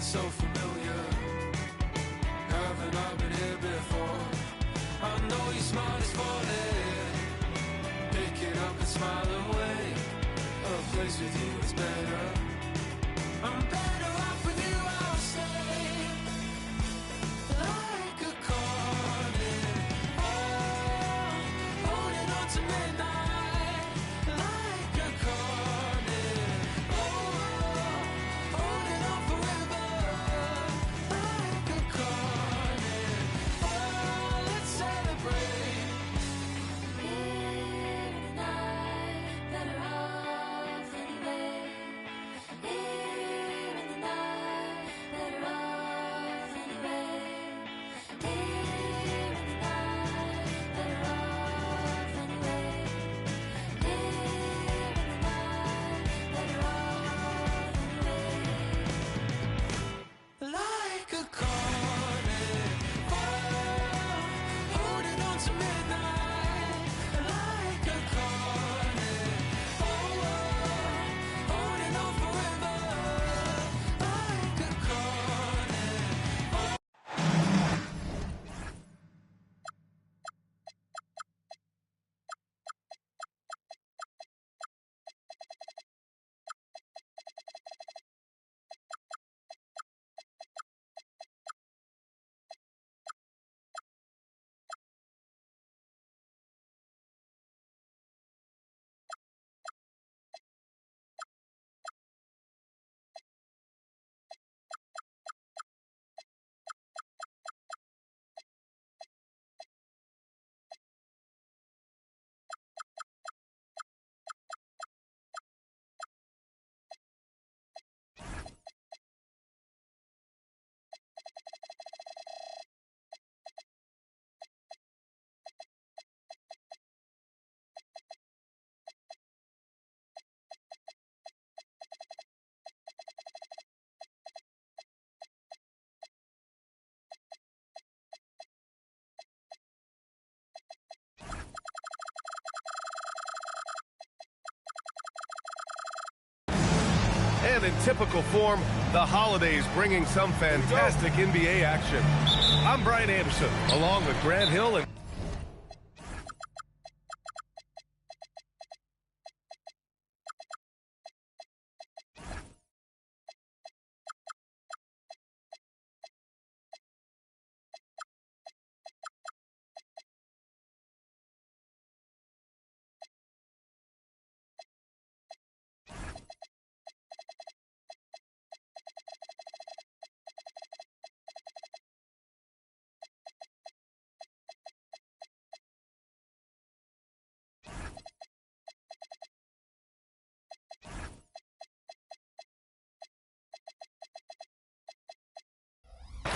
so familiar. Haven't I been here before? I know your smile is falling. Pick it up and smile away. A place with you is better. I'm better off with you, I'll say. Like a cornet, oh, holding on to midnight. Like a cornet, oh, holding on forever. Like a cornet, oh, let's celebrate. Here in the night, better off anyway. Here in the night, better off anyway. Here in the night, better off anyway. Here in the night, better off anyway. Like a cornet, oh, holding on to midnight. Like a cornet, oh, holding on forever. Like a cornet. And in typical form, the holidays bringing some fantastic NBA action. I'm Brian Anderson, along with Grant Hill and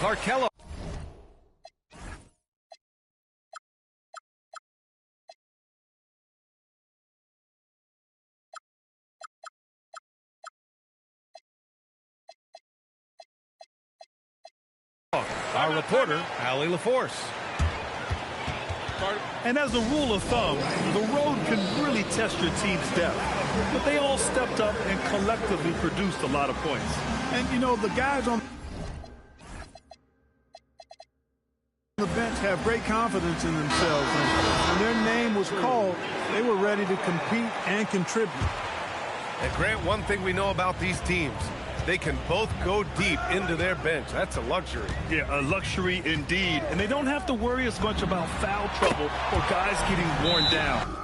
Clarkello. Our reporter, Allie LaForce. And as a rule of thumb, the road can really test your team's depth. But they all stepped up and collectively produced a lot of points. And, you know, the guys on the bench have great confidence in themselves. And when their name was called, they were ready to compete and contribute. And Grant, one thing we know about these teams, they can both go deep into their bench. That's a luxury. Yeah, a luxury indeed. And they don't have to worry as much about foul trouble or guys getting worn down.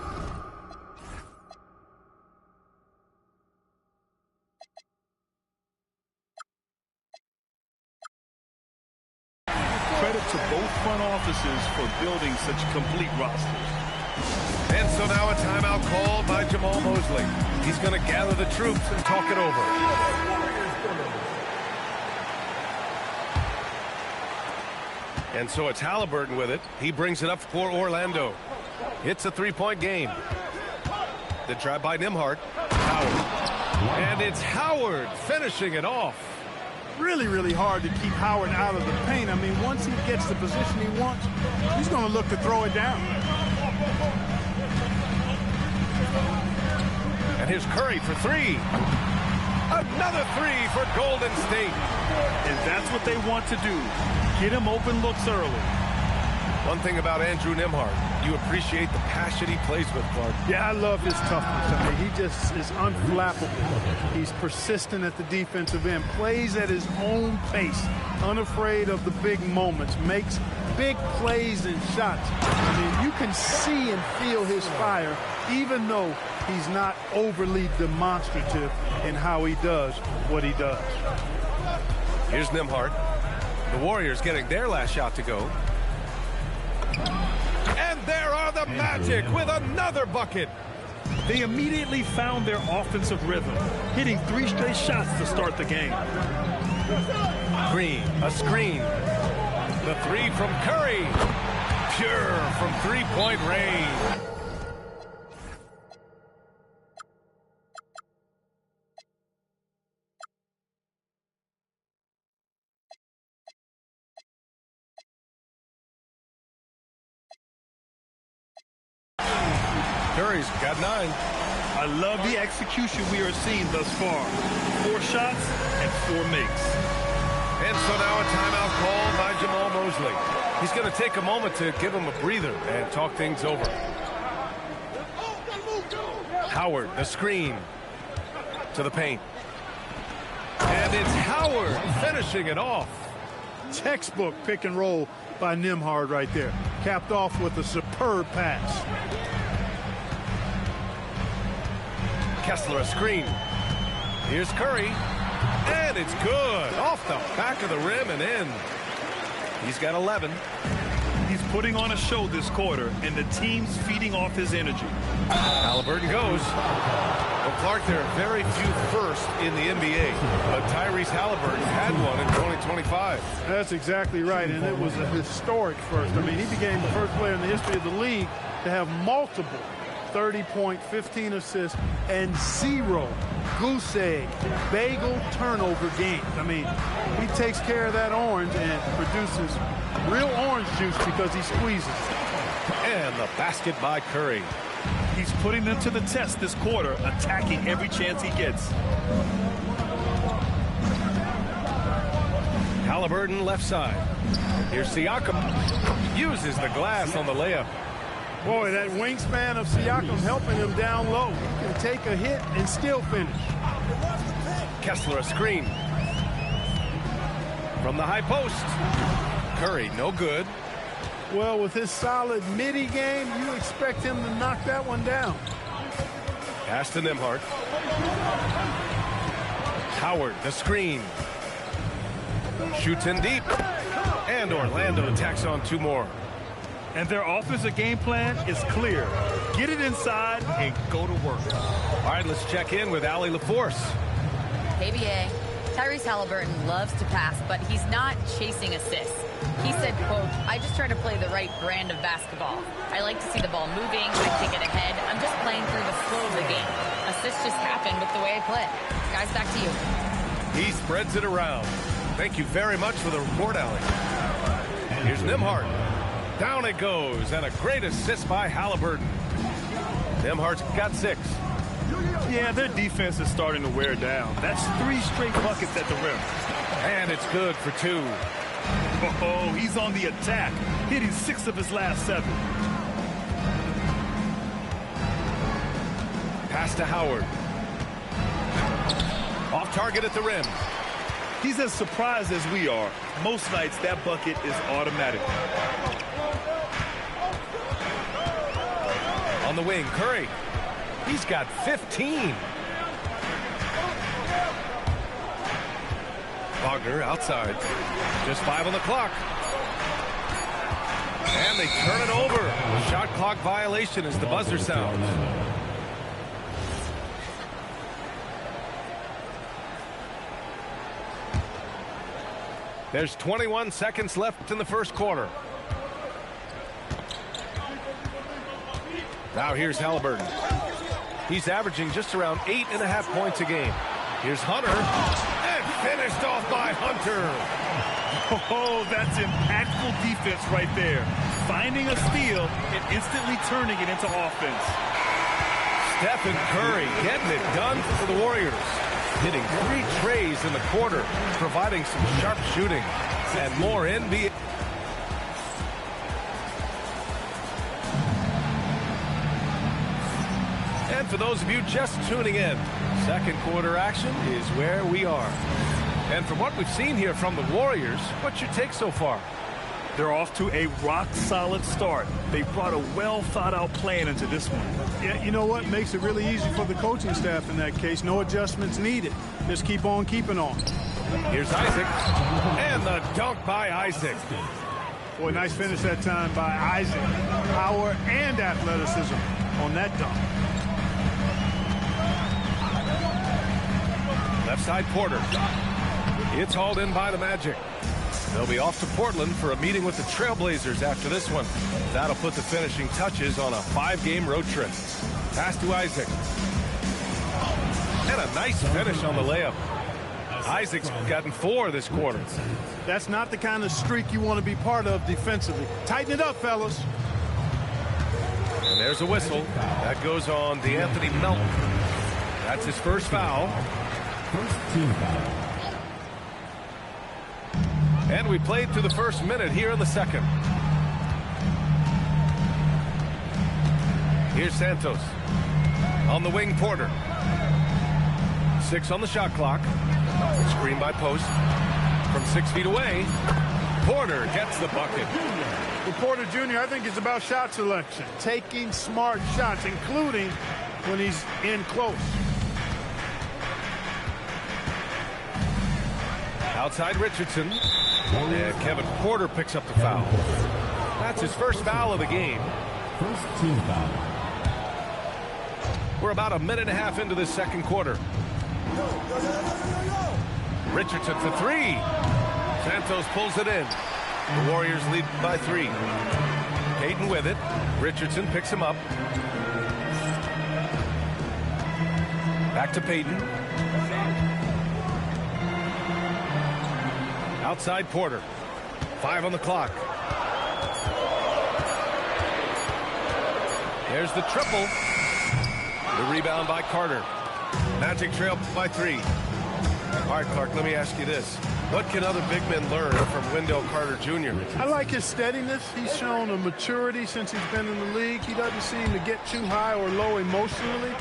Credit to both front offices for building such complete rosters. And so now a timeout called by Jamal Mosley. He's going to gather the troops and talk it over. And so it's Halliburton with it. He brings it up for Orlando. It's a three-point game. The drive by Nembhard. Howard. And it's Howard finishing it off. Really, really hard to keep Howard out of the paint. I mean, once he gets the position he wants, he's going to look to throw it down. And here's Curry for three. Another three for Golden State. And that's what they want to do. Get him open looks early. One thing about Andrew Nembhard, you appreciate the passion he plays with, Clark. Yeah, I love his toughness. I mean, he just is unflappable. He's persistent at the defensive end, plays at his own pace, unafraid of the big moments, makes big plays and shots. I mean, you can see and feel his fire, even though he's not overly demonstrative in how he does what he does. Here's Nembhard. The Warriors getting their last shot to go. And there are the Magic with another bucket. They immediately found their offensive rhythm, hitting 3 straight shots to start the game. Green, a screen. The three from Curry. Pure from three-point range. Curry's got 9. I love the execution we are seeing thus far. 4 shots and 4 makes. And so now a timeout called by Jamal Mosley. He's going to take a moment to give him a breather and talk things over. Howard, the screen to the paint. And it's Howard finishing it off. Textbook pick and roll by Nembhard right there. Capped off with a superb pass. Kessler, a screen. Here's Curry. And it's good. Off the back of the rim and in. He's got 11. He's putting on a show this quarter, and the team's feeding off his energy. Halliburton goes. Well, Clark, there are very few firsts in the NBA, but Tyrese Halliburton had one in 2025. That's exactly right, and it was a historic first. I mean, he became the first player in the history of the league to have multiple 30-point, 15 assists, and 0 goose egg, bagel turnover games. I mean, he takes care of that orange and produces real orange juice because he squeezes. And the basket by Curry. He's putting them to the test this quarter, attacking every chance he gets. Halliburton left side. Here's Siakam. Uses the glass on the layup. Boy, that wingspan of Siakam helping him down low. He can take a hit and still finish. Kessler, a screen. From the high post. Curry, no good. Well, with his solid midi game, you expect him to knock that one down. Pass to Nembhard. Howard, the screen. Shoots in deep. And Orlando tacks on 2 more. And their offensive game plan is clear. Get it inside and go to work. All right, let's check in with Allie LaForce. KBA, Tyrese Halliburton loves to pass, but he's not chasing assists. He said, quote, "I just try to play the right brand of basketball. I like to see the ball moving. I take it ahead. I'm just playing through the flow of the game. Assists just happen with the way I play." Guys, back to you. He spreads it around. Thank you very much for the report, Allie. Here's Nembhard. Down it goes, and a great assist by Halliburton. Nembhard's got 6. Yeah, their defense is starting to wear down. That's 3 straight buckets at the rim. And it's good for 2. Oh, he's on the attack, hitting 6 of his last 7. Pass to Howard. Off target at the rim. He's as surprised as we are. Most nights, that bucket is automatic. On the wing, Curry. He's got 15. Wagner outside. Just 5 on the clock. And they turn it over. Shot clock violation as the buzzer sounds. There's 21 seconds left in the first quarter. Now here's Halliburton. He's averaging just around 8.5 points a game. Here's Hunter. And finished off by Hunter. Oh, that's impactful defense right there. Finding a steal and instantly turning it into offense. Stephen Curry getting it done for the Warriors. hitting 3 trays in the quarter, providing some sharp shooting. And more NBA. And for those of you just tuning in, second quarter action is where we are. And from what we've seen here from the Warriors, what's your take so far? They're off to a rock-solid start. They brought a well-thought-out plan into this one. Yeah, you know what? Makes it really easy for the coaching staff in that case. No adjustments needed. Just keep on keeping on. Here's Isaac. And the dunk by Isaac. Boy, nice finish that time by Isaac. Power and athleticism on that dunk. Left side Porter. It's hauled in by the Magic. They'll be off to Portland for a meeting with the Trailblazers after this one. That'll put the finishing touches on a 5-game road trip. Pass to Isaac. And a nice finish on the layup. Isaac's gotten 4 this quarter. That's not the kind of streak you want to be part of defensively. Tighten it up, fellas. And there's a whistle. That goes on DeAnthony Melton. That's his first foul. First team foul. And we played through the first minute here in the second. Here's Santos. On the wing, Porter. 6 on the shot clock. Screen by Post. From 6 feet away, Porter gets the bucket. For Porter Jr., I think it's about shot selection. Taking smart shots, including when he's in close. Outside Richardson. And Kevin Porter picks up the foul. That's his first foul of the game. First team foul. We're about a minute and a half into this second quarter. Richardson for 3. Santos pulls it in. The Warriors lead by 3. Payton with it. Richardson picks him up. Back to Payton. Outside Porter. 5 on the clock. There's the triple. The rebound by Carter. Magic trail by 3. All right, Clark, let me ask you this. What can other big men learn from Wendell Carter Jr.? I like his steadiness. He's shown a maturity since he's been in the league. He doesn't seem to get too high or low emotionally.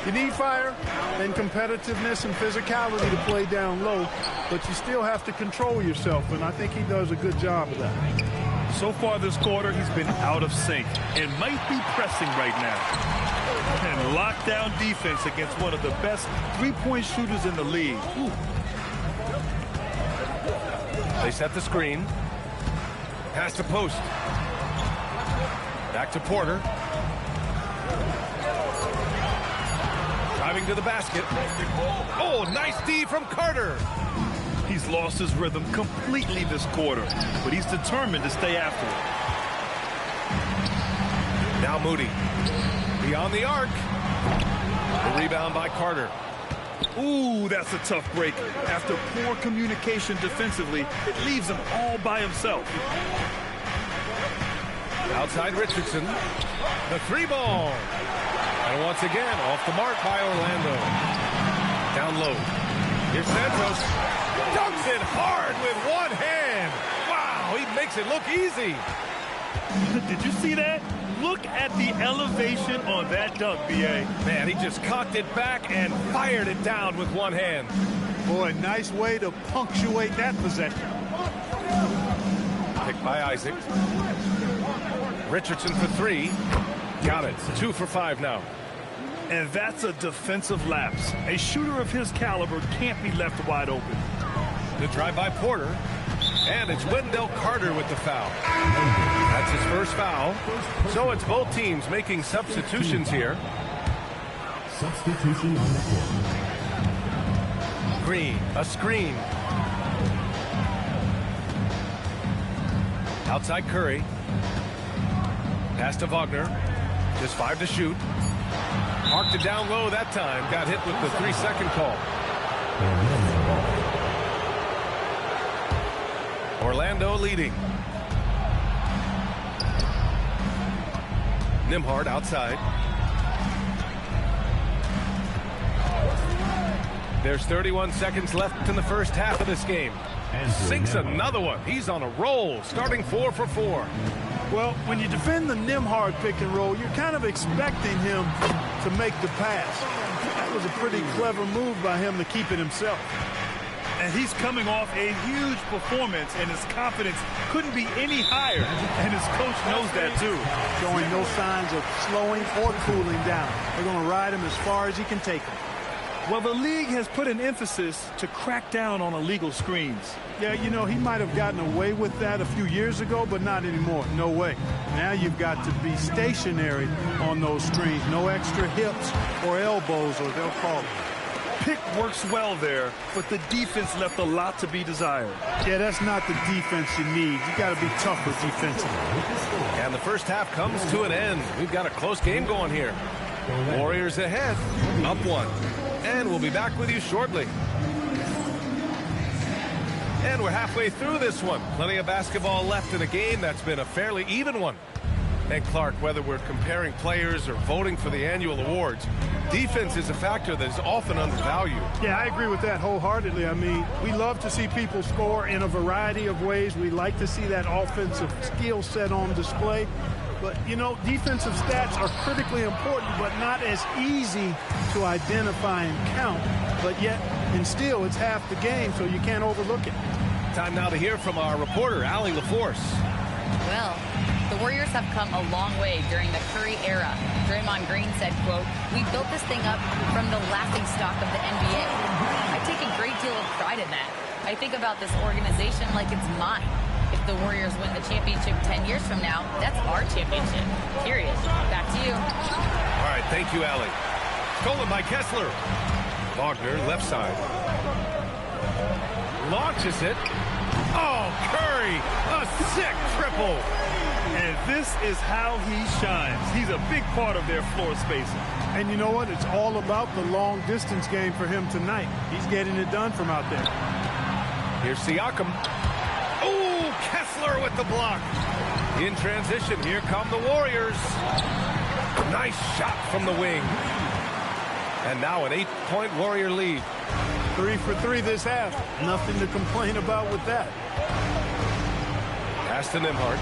You need fire and competitiveness and physicality to play down low, but you still have to control yourself, and I think he does a good job of that. So far this quarter, he's been out of sync and might be pressing right now. And lockdown defense against one of the best three-point shooters in the league. Ooh. They set the screen. Pass to Post. Back to Porter. Driving to the basket. Oh, nice D from Carter. He's lost his rhythm completely this quarter, but he's determined to stay after it. Now Moody. Beyond the arc. The rebound by Carter. Ooh, that's a tough break. After poor communication defensively, it leaves him all by himself. Outside Richardson. The 3-ball. And once again, off the mark by Orlando. Down low. Here's Santos. Dunks it hard with one hand. Wow, he makes it look easy. Did you see that? Look at the elevation on that dunk, B.A. Man, he just cocked it back and fired it down with one hand. Boy, nice way to punctuate that possession. Picked by Isaac. Richardson for 3. Got it. 2 for 5 now. And that's a defensive lapse. A shooter of his caliber can't be left wide open. The drive by Porter. And it's Wendell Carter with the foul. That's his first foul. So it's both teams making substitutions here. Substitution on the court. Green, a screen. Outside Curry. Pass to Wagner. Just 5 to shoot. Marked it down low that time. Got hit with the 3-second call. Orlando leading. Nembhard outside. There's 31 seconds left in the first half of this game. Sinks another one. He's on a roll, starting 4 for 4. Well, when you defend the Nembhard pick and roll, you're kind of expecting him to make the pass. That was a pretty clever move by him to keep it himself. And he's coming off a huge performance, and his confidence couldn't be any higher. And his coach knows that, too. Showing no signs of slowing or cooling down. They're going to ride him as far as he can take him. Well, the league has put an emphasis to crack down on illegal screens. Yeah, you know, he might have gotten away with that a few years ago, but not anymore. No way. Now you've got to be stationary on those screens. No extra hips or elbows, or they'll call it. Pick works well there, but the defense left a lot to be desired. Yeah, that's not the defense you need. You got to be tougher defensively. And the first half comes to an end. We've got a close game going here. Warriors ahead, up 1. And we'll be back with you shortly. And we're halfway through this one. Plenty of basketball left in a game that's been a fairly even one. And Clark, whether we're comparing players or voting for the annual awards, defense is a factor that is often undervalued. Yeah, I agree with that wholeheartedly. I mean, we love to see people score in a variety of ways. We like to see that offensive skill set on display. But, you know, defensive stats are critically important, but not as easy to identify and count. But yet, and still, it's half the game, so you can't overlook it. Time now to hear from our reporter, Allie LaForce. Well, the Warriors have come a long way during the Curry era. Draymond Green said, quote, "We built this thing up from the laughing stock of the NBA. I take a great deal of pride in that. I think about this organization like it's mine. If the Warriors win the championship 10 years from now, that's our championship. Period." Back to you. All right, thank you, Allie. Stolen by Kessler. Wagner, left side. Launches it. Oh, Curry, a sick triple. And this is how he shines. He's a big part of their floor spacing. And you know what? It's all about the long-distance game for him tonight. He's getting it done from out there. Here's Siakam. Oh, Kessler with the block. In transition, here come the Warriors. Nice shot from the wing. And now an 8-point Warrior lead. 3 for 3 this half. Nothing to complain about with that. Pass to Nembhard.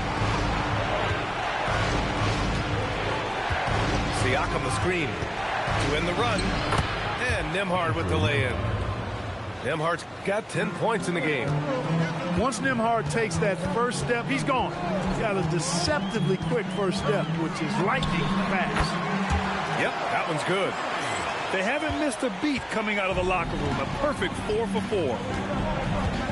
Siakam the screen. To end the run. And Nembhard with the lay-in. Nembhard's got 10 points in the game. Once Nembhard takes that first step, he's gone. He's got a deceptively quick first step, which is lightning fast. Yep, that one's good. They haven't missed a beat coming out of the locker room. A perfect 4 for 4.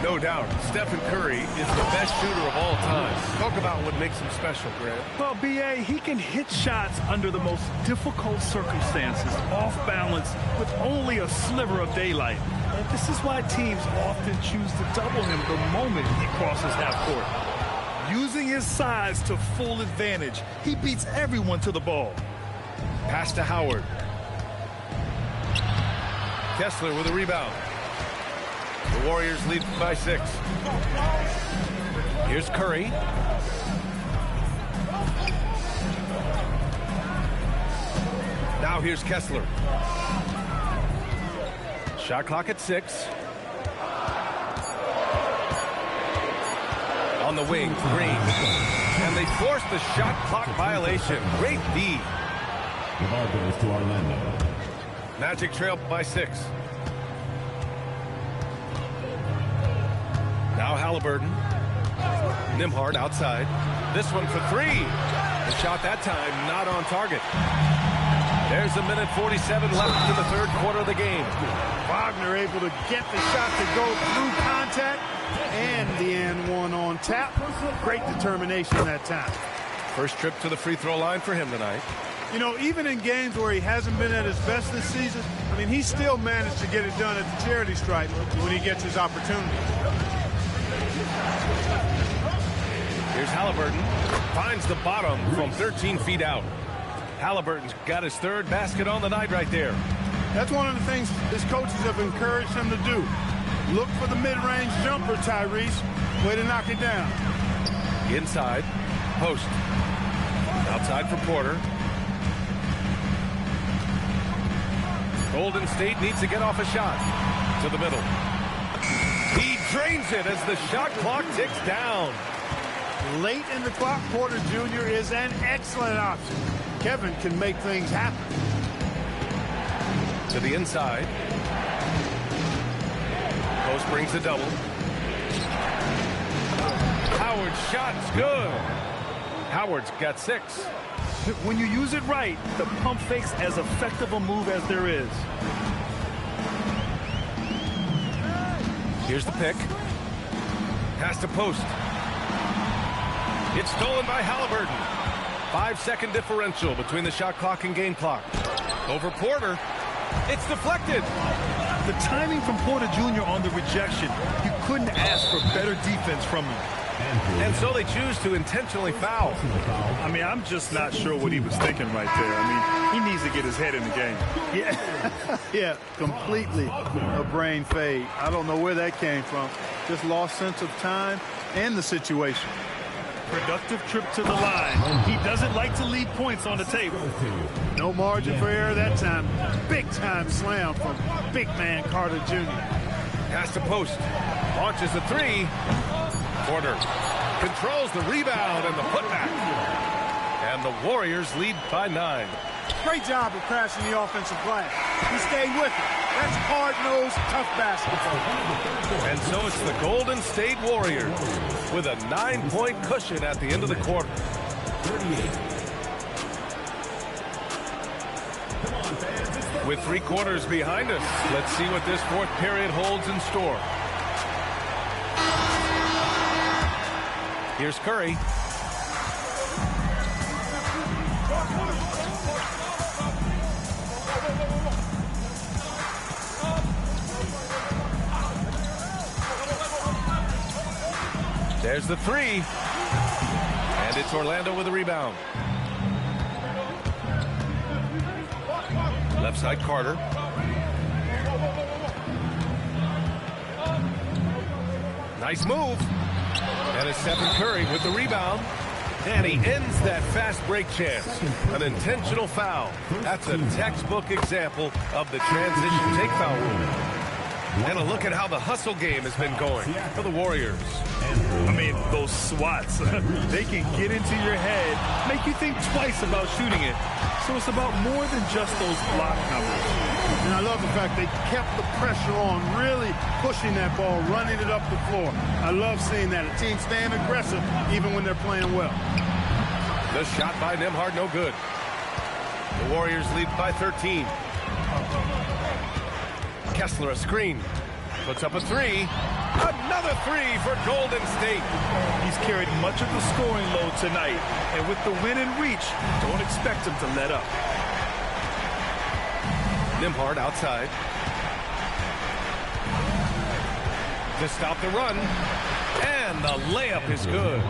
No doubt, Stephen Curry is the best shooter of all time. Talk about what makes him special, Grant. Well, B.A., he can hit shots under the most difficult circumstances, off balance, with only a sliver of daylight. And this is why teams often choose to double him the moment he crosses half court. Using his size to full advantage, he beats everyone to the ball. Pass to Howard. Kessler with a rebound. The Warriors lead by 6. Here's Curry. Now here's Kessler. Shot clock at 6. On the wing, Green. And they force the shot clock violation. Great D. The ball goes to Orlando. Magic trail by 6. Now Halliburton. Nembhard outside. This one for 3. The shot that time not on target. There's a minute 47 left in the third quarter of the game. Wagner able to get the shot to go through contact and the and one on tap. Great determination that time. First trip to the free throw line for him tonight. You know, even in games where he hasn't been at his best this season, I mean, he still managed to get it done at the charity stripe when he gets his opportunity. Here's Halliburton. Finds the bottom from 13 feet out. Halliburton's got his third basket on the night right there. That's one of the things his coaches have encouraged him to do. Look for the mid-range jumper, Tyrese. Way to knock it down. Inside. Post. Outside for Porter. Golden State needs to get off a shot. To the middle. He drains it as the shot clock ticks down. Late in the clock, Porter Jr. is an excellent option. Kevin can make things happen. To the inside. Post brings a double. Howard's shot's good. Howard's got 6. When you use it right, the pump fake's as effective a move as there is. Here's the pick. Pass to post. It's stolen by Halliburton. 5-second differential between the shot clock and game clock. Over Porter. It's deflected. The timing from Porter Jr. on the rejection, you couldn't ask for better defense from him. And so they choose to intentionally foul. I mean, I'm just not sure what he was thinking right there. I mean, he needs to get his head in the game. Yeah, completely a brain fade. I don't know where that came from. Just lost sense of time and the situation. Productive trip to the line. He doesn't like to leave points on the table. No margin for error that time. Big time slam from big man Carter Jr. Pass to post. Launches a 3. Porter controls the rebound and the putback. And the Warriors lead by 9. Great job of crashing the offensive glass. He stayed with it. That's hard-nosed, tough basketball. And so it's the Golden State Warriors with a 9-point cushion at the end of the quarter. 38. With 3 quarters behind us, let's see what this 4th period holds in store. Here's Curry. There's the 3. And it's Orlando with a rebound. Left side, Carter. Nice move. And it's Stephen Curry with the rebound. And he ends that fast break chance. An intentional foul. That's a textbook example of the transition take foul rule. And a look at how the hustle game has been going for the Warriors. I mean, those swats, they can get into your head, make you think twice about shooting it. So it's about more than just those block numbers. And I love the fact they kept the pressure on, really pushing that ball, running it up the floor. I love seeing that. A team staying aggressive even when they're playing well. The shot by Nembhard, no good. The Warriors lead by 13. Kessler a screen. Puts up a 3. Another 3 for Golden State. He's carried much of the scoring load tonight. And with the win in reach, don't expect him to let up. Nembhard outside. To stop the run. And the layup is good.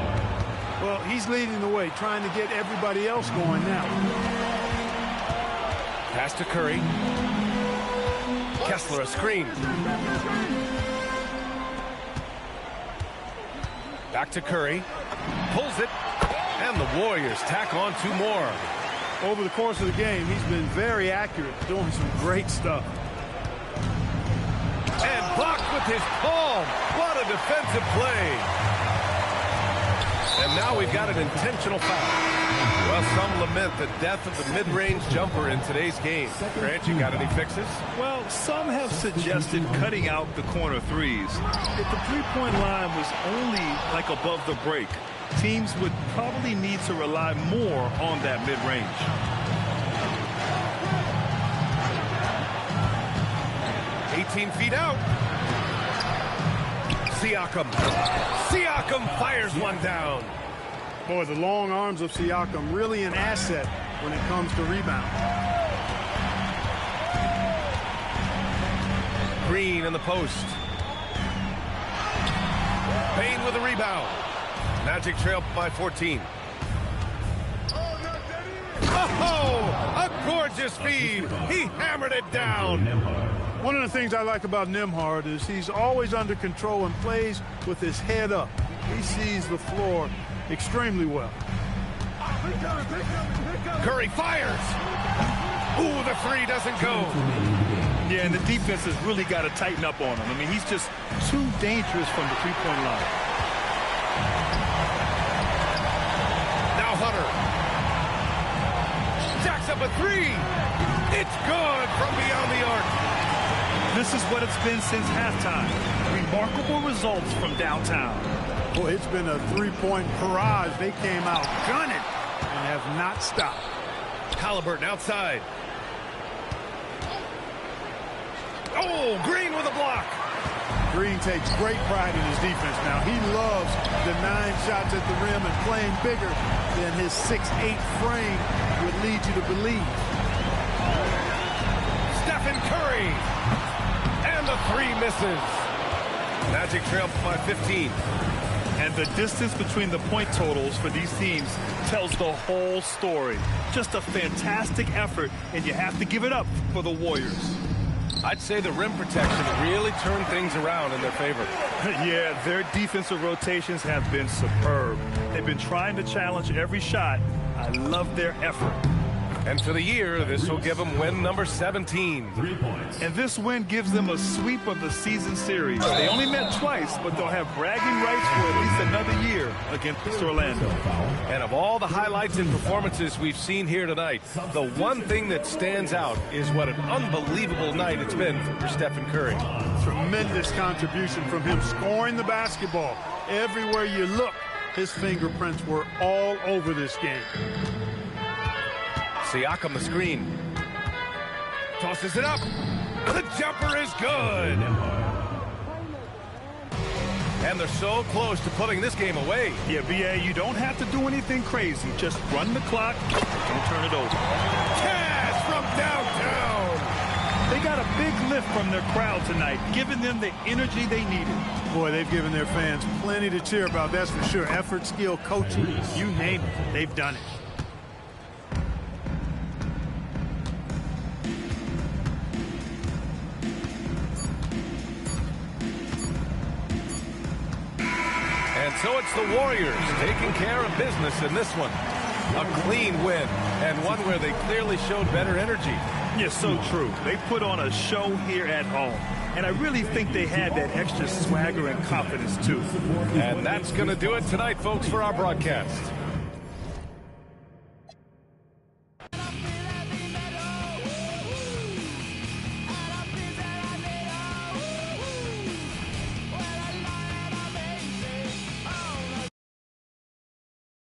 Well, he's leading the way, trying to get everybody else going now. Pass to Curry. Kessler a screen. Back to Curry. Pulls it. And the Warriors tack on 2 more. Over the course of the game, he's been very accurate, doing some great stuff. And blocked with his palm. What a defensive play. And now we've got an intentional foul. Well, some lament the death of the mid-range jumper in today's game. Grant, you got any fixes? Well, some have suggested cutting out the corner threes. If the three-point line was only like above the break, teams would probably need to rely more on that mid-range. Feet out. Siakam fires one down. Boy, the long arms of Siakam really an asset when it comes to rebound. Green in the post. Payne with a rebound. Magic trail by 14. Oh, a gorgeous feed. He hammered it down. One of the things I like about Nembhard is he's always under control and plays with his head up. He sees the floor extremely well. Curry fires. Ooh, the 3 doesn't go. Yeah, and the defense has really got to tighten up on him. I mean, he's just too dangerous from the three-point line. Now Hunter. Jacks up a three. It's good from beyond the arc. This is what it's been since halftime. Remarkable results from downtown. Boy, it's been a three-point barrage. They came out gunning and have not stopped. Halliburton outside. Oh, Green with a block. Green takes great pride in his defense now. He loves the 9 shots at the rim and playing bigger than his 6'8" frame would lead you to believe. Stephen Curry. And the three misses. Magic trail by 15. And the distance between the point totals for these teams tells the whole story. Just a fantastic effort, and you have to give it up for the Warriors. I'd say the rim protection really turned things around in their favor. Yeah, their defensive rotations have been superb. They've been trying to challenge every shot. I love their effort. And for the year, this will give them win number 17. 3 points. And this win gives them a sweep of the season series. They only met twice, but they'll have bragging rights for at least another year against Orlando. And of all the highlights and performances we've seen here tonight, the one thing that stands out is what an unbelievable night it's been for Stephen Curry. Tremendous contribution from him scoring the basketball. Everywhere you look, his fingerprints were all over this game. Siakam the screen. Tosses it up. The jumper is good. And they're so close to putting this game away. Yeah, B.A., you don't have to do anything crazy. Just run the clock. Don't turn it over. Cash from downtown. They got a big lift from their crowd tonight, giving them the energy they needed. Boy, they've given their fans plenty to cheer about, that's for sure. Effort, skill, coaching, you name it, they've done it. And so it's the Warriors taking care of business in this one. A clean win, and one where they clearly showed better energy. Yeah, so true. They put on a show here at home. And I really think they had that extra swagger and confidence, too. And that's going to do it tonight, folks, for our broadcast.